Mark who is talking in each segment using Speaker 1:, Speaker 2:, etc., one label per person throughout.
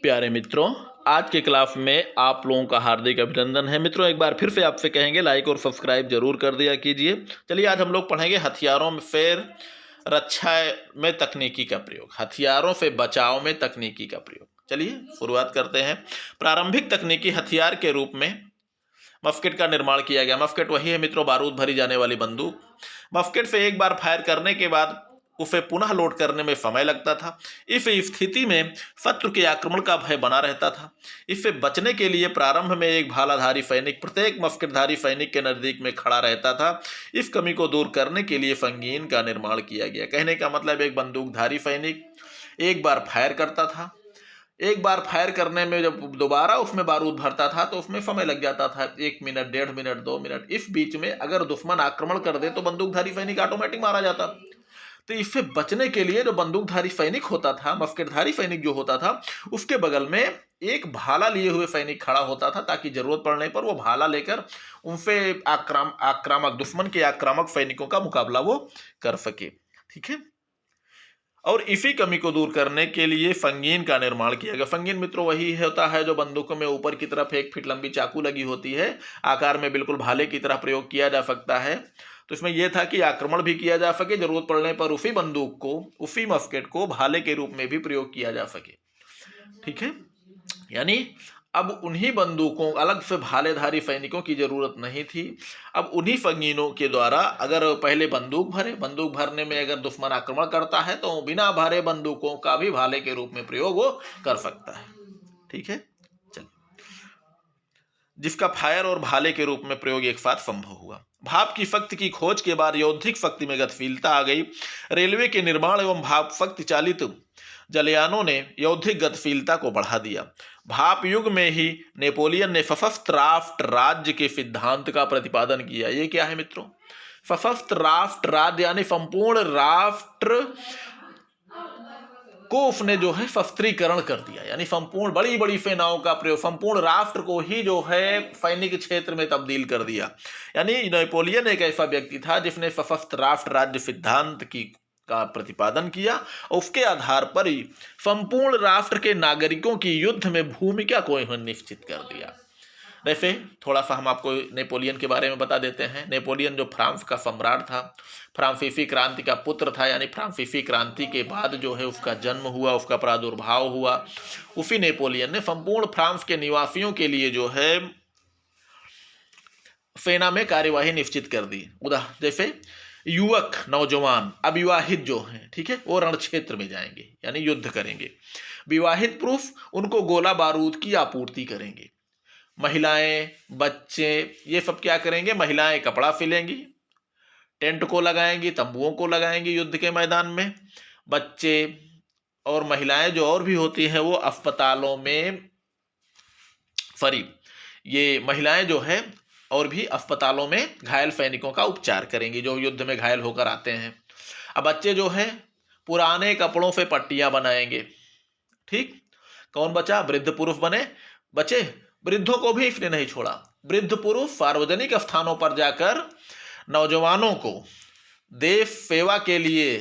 Speaker 1: प्यारे मित्रों, आज के क्लास में आप लोगों का हार्दिक अभिनंदन है। मित्रों, एक बार फिर से आपसे कहेंगे लाइक और सब्सक्राइब जरूर कर दिया कीजिए। चलिए, आज हम लोग पढ़ेंगे हथियारों में फिर रक्षा में तकनीकी का प्रयोग, हथियारों से बचाव में तकनीकी का प्रयोग। चलिए शुरुआत करते हैं। प्रारंभिक तकनीकी हथियार के रूप में मस्केट का निर्माण किया गया। मस्केट वही है मित्रों, बारूद भरी जाने वाली बंदूक। मस्केट से एक बार फायर करने के बाद उसे पुनः लोड करने में समय लगता था। इस स्थिति में शत्रु के आक्रमण का भय बना रहता था। इससे बचने के लिए प्रारंभ में एक भालाधारी सैनिक प्रत्येक मस्केटधारी सैनिक के नजदीक में खड़ा रहता था। इस कमी को दूर करने के लिए संगीन का निर्माण किया गया। कहने का मतलब, एक बंदूकधारी सैनिक एक बार फायर करता था। एक बार फायर करने में जब दोबारा उसमें बारूद भरता था तो उसमें समय लग जाता था, 1 मिनट, 1.5 मिनट, 2 मिनट। इस बीच में अगर दुश्मन आक्रमण कर दे तो बंदूकधारी सैनिक ऑटोमेटिक मारा जाता। तो इससे बचने के लिए जो बंदूकधारी सैनिक होता था, मस्केटधारी सैनिक जो होता था, उसके बगल में एक भाला लिए हुए सैनिक खड़ा होता था, ताकि जरूरत पड़ने पर वो भाला लेकर उनसे आक्रामक दुश्मन के आक्रामक सैनिकों का मुकाबला वो कर सके। ठीक है। और इसी कमी को दूर करने के लिए संगीन का निर्माण किया गया। संगीन मित्रों वही होता है जो बंदूकों में ऊपर की तरफ 1 फीट लंबी चाकू लगी होती है, आकार में बिल्कुल भाले की तरह प्रयोग किया जा सकता है। तो इसमें यह था कि आक्रमण भी किया जा सके, जरूरत पड़ने पर उसी बंदूक को, उसी मस्केट को भाले के रूप में भी प्रयोग किया जा सके। ठीक है। यानी अब उन्हीं बंदूकों, अलग से भालेधारी सैनिकों की जरूरत नहीं थी। अब उन्हीं संगीनों के द्वारा अगर पहले बंदूक भरने में अगर दुश्मन आक्रमण करता है तो बिना भरे बंदूकों का भी भाले के रूप में प्रयोग वो कर सकता है। ठीक है। चलिए, जिसका फायर और भाले के रूप में प्रयोग एक साथ संभव हुआ। भाप की शक्ति की खोज के बाद यौद्धिक शक्ति में गतिशीलता आ गई। रेलवे के निर्माण एवं भाप शक्ति चालित जलयानों ने यौद्धिक गतिशीलता को बढ़ा दिया। भाप युग में ही नेपोलियन ने सशस्त्र राष्ट्र राज्य के सिद्धांत का प्रतिपादन किया। ये क्या है मित्रों? सशस्त्र राष्ट्र राज्य यानी संपूर्ण राष्ट्र को उसने जो है शस्त्रीकरण कर दिया, यानी संपूर्ण बड़ी बड़ी सेनाओं का प्रयोग, संपूर्ण राष्ट्र को ही जो है सैनिक क्षेत्र में तब्दील कर दिया। यानी नेपोलियन एक ऐसा व्यक्ति था जिसने सशस्त्र राष्ट्र राज्य सिद्धांत का प्रतिपादन किया और उसके आधार पर ही संपूर्ण राष्ट्र के नागरिकों की युद्ध में भूमिका को इन्होंने निश्चित कर दिया। वैसे थोड़ा सा हम आपको नेपोलियन के बारे में बता देते हैं। नेपोलियन जो फ्रांस का सम्राट था, फ्रांसीसी क्रांति का पुत्र था, यानी फ्रांसीसी क्रांति के बाद जो है उसका जन्म हुआ, उसका प्रादुर्भाव हुआ। उसी नेपोलियन ने संपूर्ण फ्रांस के निवासियों के लिए जो है सेना में कार्यवाही निश्चित कर दी। जैसे युवक, नौजवान, अविवाहित जो हैं, ठीक है, वो रण क्षेत्र में जाएंगे यानी युद्ध करेंगे। विवाहित पुरुष उनको गोला बारूद की आपूर्ति करेंगे। महिलाएं, बच्चे, ये सब क्या करेंगे? महिलाएं कपड़ा सिलेंगी, टेंट को लगाएंगी, तंबुओं को लगाएंगी युद्ध के मैदान में। बच्चे और महिलाएं जो और भी होती हैं वो अस्पतालों में, ये महिलाएं जो है और भी अस्पतालों में घायल सैनिकों का उपचार करेंगी जो युद्ध में घायल होकर आते हैं। अब बच्चे जो है पुराने कपड़ों से पट्टियां बनाएंगे। ठीक। कौन बचा? वृद्ध पुरुष बचे। वृद्धों को भी इसने नहीं छोड़ा। वृद्ध पुरुष सार्वजनिक स्थानों पर जाकर नौजवानों को देश सेवा के लिए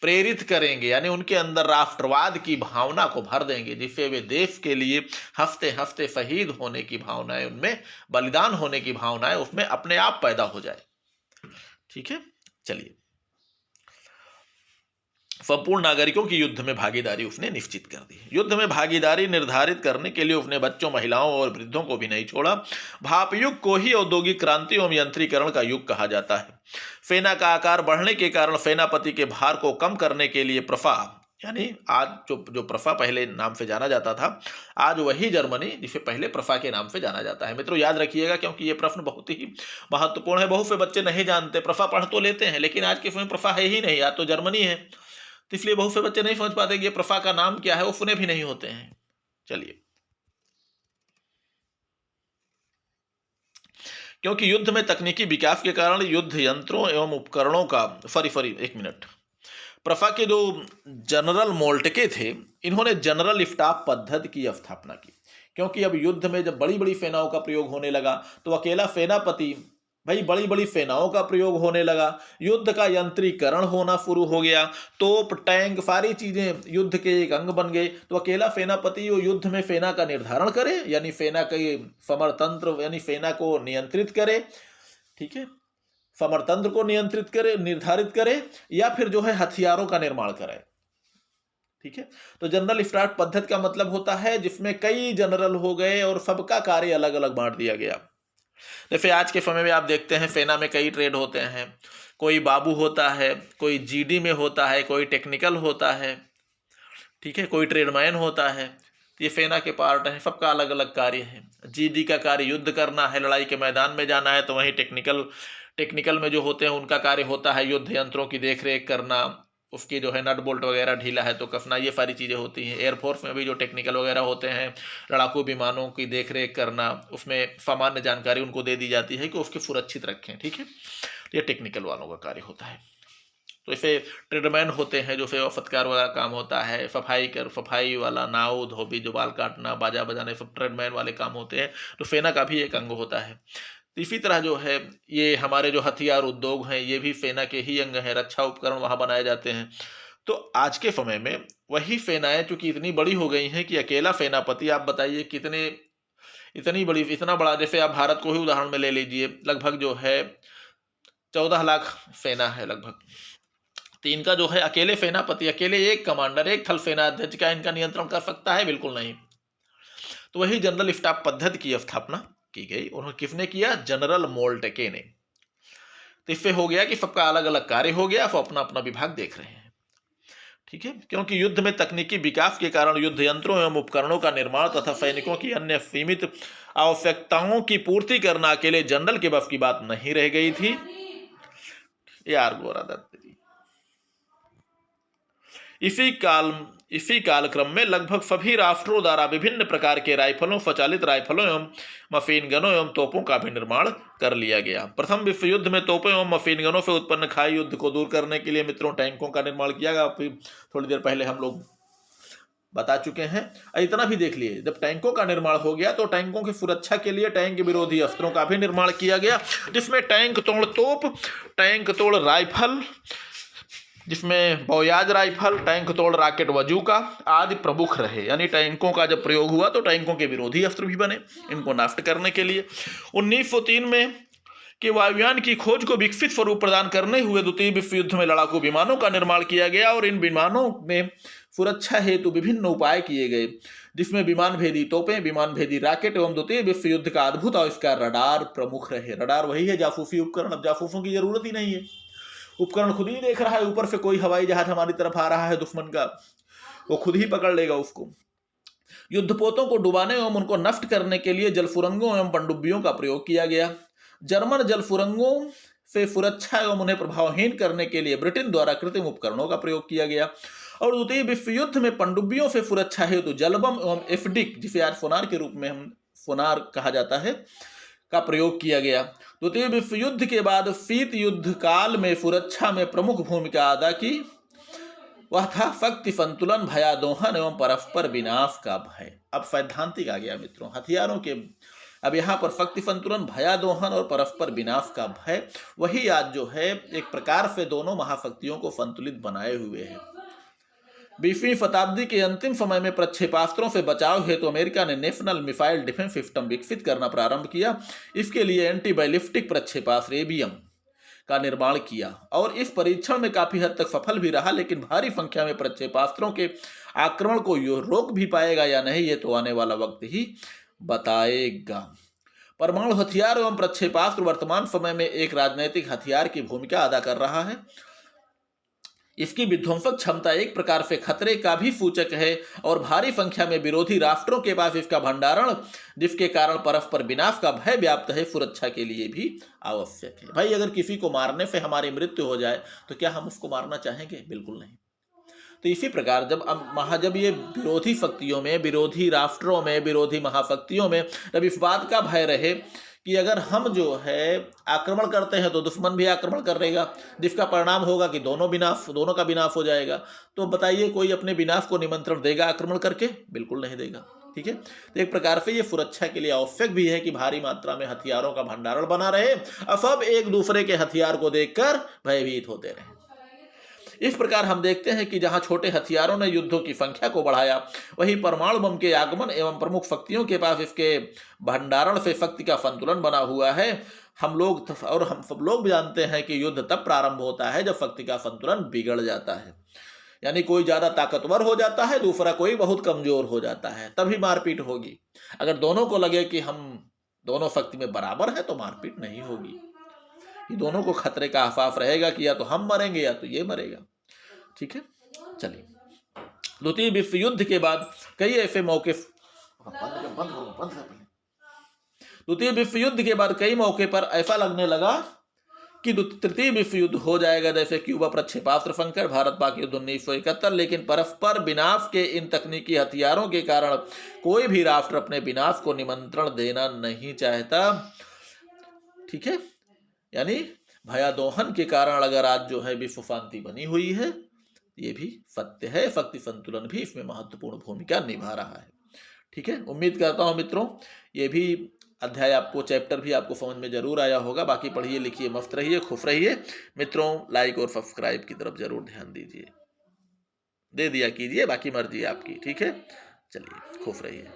Speaker 1: प्रेरित करेंगे, यानी उनके अंदर राष्ट्रवाद की भावना को भर देंगे, जिससे वे देश के लिए हफ्ते हफ्ते शहीद होने की भावनाएं, उनमें बलिदान होने की भावनाएं उसमें अपने आप पैदा हो जाए। ठीक है। चलिए, संपूर्ण नागरिकों की युद्ध में भागीदारी उसने निश्चित कर दी। युद्ध में भागीदारी निर्धारित करने के लिए उसने बच्चों, महिलाओं और वृद्धों को भी नहीं छोड़ा। भाप युग को ही औद्योगिक क्रांति एवं यंत्रीकरण का युग कहा जाता है। सेना का आकार बढ़ने के कारण सेनापति के भार को कम करने के लिए प्रफा, यानी आज जो प्रफा पहले नाम से जाना जाता था, आज वही जर्मनी जिसे पहले प्रफा के नाम से जाना जाता है। मित्रों याद रखिएगा, क्योंकि ये प्रश्न बहुत ही महत्वपूर्ण है। बहुत से बच्चे नहीं जानते, प्रफा पढ़ तो लेते हैं लेकिन आज के समय प्रफा है ही नहीं, आज तो जर्मनी है। तो इसलिए बहुत से बच्चे नहीं समझ पाते कि ये प्रफा का नाम क्या है, वो सुने भी नहीं होते हैं। चलिए, क्योंकि युद्ध में तकनीकी विकास के कारण युद्ध यंत्रों एवं उपकरणों का एक मिनट, प्रफा के जो जनरल मोल्टके थे, इन्होंने जनरल स्टाफ पद्धति की स्थापना की। क्योंकि अब युद्ध में जब बड़ी बड़ी सेनाओं का प्रयोग होने लगा तो अकेला सेनापति भाई बड़ी बड़ी सेनाओं का प्रयोग होने लगा, युद्ध का यंत्रीकरण होना शुरू हो गया, तोप टैंक सारी चीजें युद्ध के एक अंग बन गए। तो अकेला सेनापति वो युद्ध में सेना का निर्धारण करे, यानी सेना के समरतंत्र यानी सेना को नियंत्रित करे, ठीक है, समरतंत्र को नियंत्रित करे, निर्धारित करे, या फिर जो है हथियारों का निर्माण करे, ठीक है। तो जनरल स्टाफ पद्धति का मतलब होता है जिसमें कई जनरल हो गए और सबका कार्य अलग अलग बांट दिया गया। जैसे आज के समय में आप देखते हैं सेना में कई ट्रेड होते हैं, कोई बाबू होता है, कोई जीडी में होता है, कोई टेक्निकल होता है, ठीक है, कोई ट्रेडमैन होता है। ये सेना के पार्ट हैं, सबका अलग अलग कार्य है। जीडी का कार्य युद्ध करना है, लड़ाई के मैदान में जाना है, तो वहीं टेक्निकल में जो होते हैं उनका कार्य होता है युद्ध यंत्रों की देखरेख करना, उसकी जो है नट बोल्ट वगैरह ढीला है तो कसना, ये सारी चीज़ें होती हैं। एयरफोर्स में भी जो टेक्निकल वगैरह होते हैं, लड़ाकू विमानों की देखरेख करना, उसमें सामान्य जानकारी उनको दे दी जाती है कि उसके सुरक्षित रखें, ठीक है। तो ये टेक्निकल वालों का कार्य होता है। तो इसे ट्रेडमैन होते हैं जो सेवा सत्कार वाला काम होता है, सफाई वाला, नाव धोबी, जो बाल काटना, बाजा बजाना, सब ट्रेडमैन वाले काम होते हैं। तो सेना का भी एक अंग होता है। इसी तरह जो है ये हमारे जो हथियार उद्योग हैं ये भी सेना के ही अंग हैं, रक्षा उपकरण वहाँ बनाए जाते हैं। तो आज के समय में वही सेनाएं चूंकि इतनी बड़ी हो गई हैं कि अकेला सेनापति, आप बताइए कितने इतना बड़ा, जैसे आप भारत को ही उदाहरण में ले लीजिए, लगभग जो है 14 लाख सेना है लगभग। तो इनका जो है अकेले सेनापति, अकेले एक कमांडर, एक थल सेनाध्यक्ष का इनका नियंत्रण कर सकता है? बिल्कुल नहीं। तो वही जनरल स्टाफ पद्धति की स्थापना की गई। उन्होंने किसने किया? जनरल मोल्टके ने। तो इससे हो गया कि सबका अलग अलग कार्य हो गया, वो अपना अपना विभाग देख रहे हैं, ठीक है। क्योंकि युद्ध में तकनीकी विकास के कारण युद्ध यंत्रों एवं उपकरणों का निर्माण तथा सैनिकों की अन्य सीमित आवश्यकताओं की पूर्ति करना अकेले जनरल के बस की बात नहीं रह गई थी। यार गोरा दत्त जी, इसी कालक्रम में लगभग सभी राष्ट्रों द्वारा विभिन्न प्रकार के राइफलों, स्वचालित राइफलों एवं मशीन गनों एवं तोपों का भी निर्माण कर लिया गया। प्रथम विश्व युद्ध में तोपों एवं मशीन गनों से उत्पन्न खाई युद्ध को दूर करने के लिए मित्रों टैंकों का निर्माण किया गया। फिर थोड़ी देर पहले हम लोग बता चुके हैं। इतना भी देख लिए, जब टैंकों का निर्माण हो गया तो टैंकों की सुरक्षा के लिए टैंक विरोधी अस्त्रों का भी निर्माण किया गया, जिसमें टैंक तोड़ तोप, टैंक तोड़ राइफल, जिसमें बौयाज राइफल, टैंक तोड़ रॉकेट बजूका आदि प्रमुख रहे। यानी टैंकों का जब प्रयोग हुआ तो टैंकों के विरोधी अस्त्र भी बने इनको नष्ट करने के लिए। 1903 में कि वायुयान की खोज को विकसित स्वरूप प्रदान करने हुए द्वितीय विश्व युद्ध में लड़ाकू विमानों का निर्माण किया गया और इन विमानों में सुरक्षा हेतु विभिन्न उपाय किए गए, जिसमें विमान भेदी तोपें, विमान भेदी रॉकेट एवं द्वितीय विश्व युद्ध का अद्भुत आविष्कार रडार प्रमुख रहे। रडार वही है जासूसी उपकरण। अब जासूसों की जरूरत ही नहीं है, उपकरण खुद ही देख रहा है, ऊपर से कोई हवाई जहाज हमारी तरफ आ रहा है दुश्मन का, वो खुद ही पकड़ लेगा उसको। युद्धपोतों को डुबाने एवं उनको नष्ट करने के लिए जलसुरंगों एवं पनडुब्बियों का प्रयोग किया गया। जर्मन जलसुरंगों से सुरक्षा एवं उन्हें प्रभावहीन करने के लिए ब्रिटेन द्वारा कृत्रिम उपकरणों का प्रयोग किया गया। और द्वितीय विश्व युद्ध में पनडुब्बियों से सुरक्षा हेतु जलबम एवं एफडिक, जिसे आज सोनार के रूप में हम सोनार कहा जाता है, का प्रयोग किया गया। द्वितीय विश्व युद्ध के बाद शीत युद्ध काल में सुरक्षा में प्रमुख भूमिका अदा की वह था शक्ति संतुलन, भयादोहन एवं परस्पर विनाश का भय। अब सैद्धांतिक आ गया मित्रों हथियारों के। अब यहाँ पर शक्ति संतुलन, भयादोहन और परस्पर विनाश का भय, वही आज जो है एक प्रकार से दोनों महाशक्तियों को संतुलित बनाए हुए है। 20वीं शताब्दी के अंतिम समय में प्रक्षेपास्त्रों से बचाव हेतु अमेरिका ने नेशनल मिसाइल डिफेंस सिस्टम विकसित करना प्रारंभ किया। इसके लिए एंटी बैलिस्टिक प्रक्षेपास्त्र एबीएम का निर्माण किया और इस परीक्षण में काफी हद तक सफल भी रहा, लेकिन भारी संख्या में प्रक्षेपास्त्रों के आक्रमण को रोक भी पाएगा या नहीं, ये तो आने वाला वक्त ही बताएगा। परमाणु हथियार एवं प्रक्षेपास्त्र वर्तमान समय में एक राजनैतिक हथियार की भूमिका अदा कर रहा है। इसकी विध्वंसक क्षमता एक प्रकार से खतरे का भी सूचक है और भारी संख्या में विरोधी राष्ट्रों के पास इसका भंडारण, जिसके कारण परस्पर विनाश का भय व्याप्त है, सुरक्षा के लिए भी आवश्यक है। भाई अगर किसी को मारने से हमारी मृत्यु हो जाए तो क्या हम उसको मारना चाहेंगे? बिल्कुल नहीं। तो इसी प्रकार जब ये विरोधी शक्तियों में, विरोधी राष्ट्रों में, विरोधी महाशक्तियों में जब इस बात का भय रहे कि अगर हम जो है आक्रमण करते हैं तो दुश्मन भी आक्रमण करेगा, जिसका परिणाम होगा कि दोनों का विनाश हो जाएगा। तो बताइए कोई अपने विनाश को निमंत्रण देगा आक्रमण करके? बिल्कुल नहीं देगा। ठीक है, तो एक प्रकार से ये सुरक्षा के लिए आवश्यक भी है कि भारी मात्रा में हथियारों का भंडारण बना रहे और सब एक दूसरे के हथियार को देखकर भयभीत होते रहे। इस प्रकार हम देखते हैं कि जहां छोटे हथियारों ने युद्धों की संख्या को बढ़ाया, वहीं परमाणु बम के आगमन एवं प्रमुख शक्तियों के पास इसके भंडारण से शक्ति का संतुलन बना हुआ है। हम सब लोग भी जानते हैं कि युद्ध तब प्रारंभ होता है जब शक्ति का संतुलन बिगड़ जाता है, यानी कोई ज्यादा ताकतवर हो जाता है, दूसरा कोई बहुत कमजोर हो जाता है, तभी मारपीट होगी। अगर दोनों को लगे कि हम दोनों शक्ति में बराबर है तो मारपीट नहीं होगी। ये दोनों को खतरे का एहसास रहेगा कि या तो हम मरेंगे या तो ये मरेगा। ठीक है, चलिए। द्वितीय विश्व युद्ध के बाद कई ऐसे मौके द्वितीय विश्व युद्ध के बाद कई मौके पर ऐसा लगने लगा कि तृतीय विश्व युद्ध हो जाएगा, जैसे क्यूबा प्रक्षेपास्त्र संकट, भारत पाक युद्ध 1971। लेकिन परस्पर विनाश के इन तकनीकी हथियारों के कारण कोई भी राष्ट्र अपने विनाश को निमंत्रण देना नहीं चाहता। ठीक है, यानी भयादोहन के कारण अगर आज जो है विश्व शांति बनी हुई है, ये भी सत्य है। शक्ति संतुलन भी इसमें महत्वपूर्ण भूमिका निभा रहा है। ठीक है, उम्मीद करता हूं मित्रों ये भी अध्याय आपको, चैप्टर भी आपको समझ में जरूर आया होगा। बाकी पढ़िए लिखिए, मस्त रहिए, खुश रहिए। मित्रों लाइक और सब्सक्राइब की तरफ जरूर ध्यान दीजिए, दे दिया कीजिए, बाकी मर्जी आपकी। ठीक है, चलिए खुश रहिए।